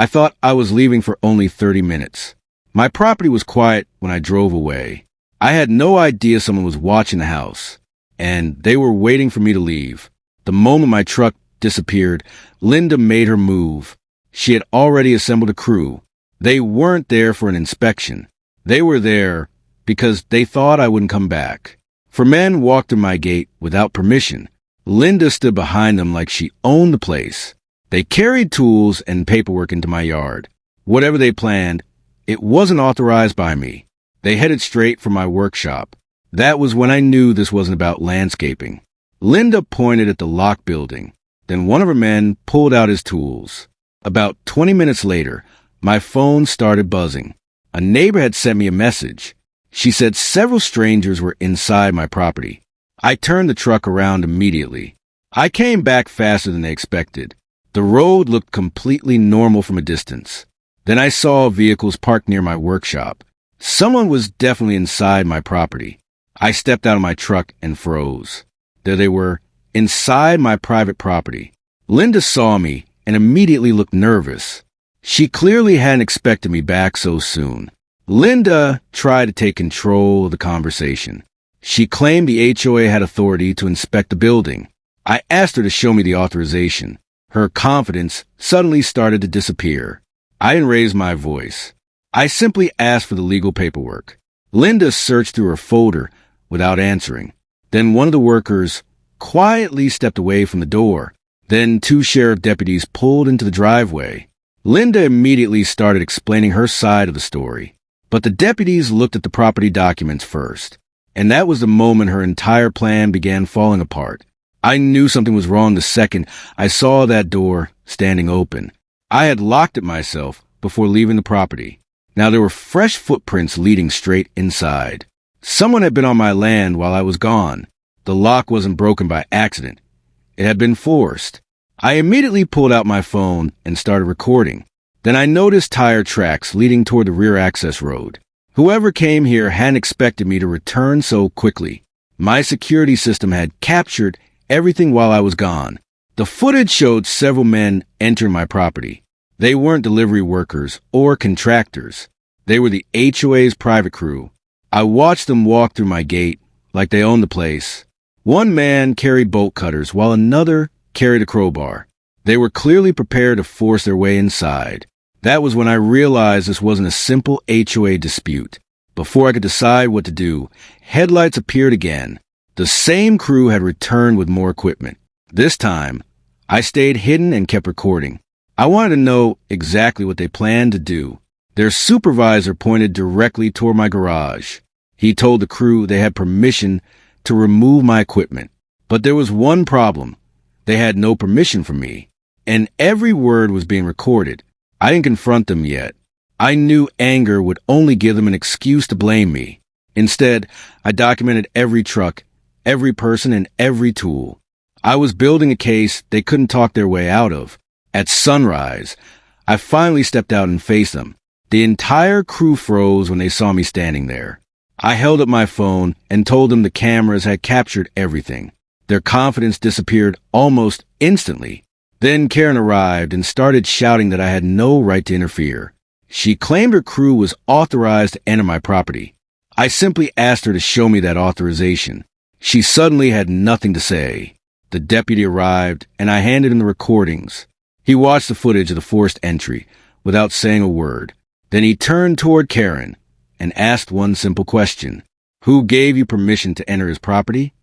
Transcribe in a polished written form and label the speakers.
Speaker 1: I thought I was leaving for only 30 minutes. My property was quiet when I drove away. I had no idea someone was watching the house, and they were waiting for me to leave. The moment my truck disappeared, Linda made her move. She had already assembled a crew. They weren't there for an inspection. They were there because they thought I wouldn't come back. 4 men walked through my gate without permission. Linda stood behind them like she owned the place. They carried tools and paperwork into my yard. Whatever they planned, it wasn't authorized by me. They headed straight for my workshop. That was when I knew this wasn't about landscaping. Linda pointed at the lock building. Then one of her men pulled out his tools. About 20 minutes later, my phone started buzzing. A neighbor had sent me a message. She said several strangers were inside my property. I turned the truck around immediately. I came back faster than they expected. The road looked completely normal from a distance. Then I saw vehicles parked near my workshop. Someone was definitely inside my property. I stepped out of my truck and froze. There they were, inside my private property. Linda saw me and immediately looked nervous. She clearly hadn't expected me back so soon. Linda tried to take control of the conversation. She claimed the HOA had authority to inspect the building. I asked her to show me the authorization. Her confidence suddenly started to disappear. I didn't raise my voice. I simply asked for the legal paperwork. Linda searched through her folder without answering. Then one of the workers quietly stepped away from the door. Then 2 sheriff deputies pulled into the driveway. Linda immediately started explaining her side of the story. But the deputies looked at the property documents first. And that was the moment her entire plan began falling apart. I knew something was wrong the second I saw that door standing open. I had locked it myself before leaving the property. Now there were fresh footprints leading straight inside. Someone had been on my land while I was gone. The lock wasn't broken by accident. It had been forced. I immediately pulled out my phone and started recording. Then I noticed tire tracks leading toward the rear access road. Whoever came here hadn't expected me to return so quickly. My security system had captured everything while I was gone. The footage showed several men entering my property. They weren't delivery workers or contractors. They were the HOA's private crew. I watched them walk through my gate like they owned the place. One man carried bolt cutters while another carried a crowbar. They were clearly prepared to force their way inside. That was when I realized this wasn't a simple HOA dispute. Before I could decide what to do, headlights appeared again. The same crew had returned with more equipment. This time, I stayed hidden and kept recording. I wanted to know exactly what they planned to do. Their supervisor pointed directly toward my garage. He told the crew they had permission to remove my equipment. But there was one problem. They had no permission from me, and every word was being recorded. I didn't confront them yet. I knew anger would only give them an excuse to blame me. Instead, I documented every truck, every person, and every tool. I was building a case they couldn't talk their way out of. At sunrise, I finally stepped out and faced them. The entire crew froze when they saw me standing there. I held up my phone and told them the cameras had captured everything. Their confidence disappeared almost instantly. Then Karen arrived and started shouting that I had no right to interfere. She claimed her crew was authorized to enter my property. I simply asked her to show me that authorization. She suddenly had nothing to say. The deputy arrived, and I handed him the recordings. He watched the footage of the forced entry without saying a word. Then he turned toward Karen and asked one simple question. Who gave you permission to enter his property?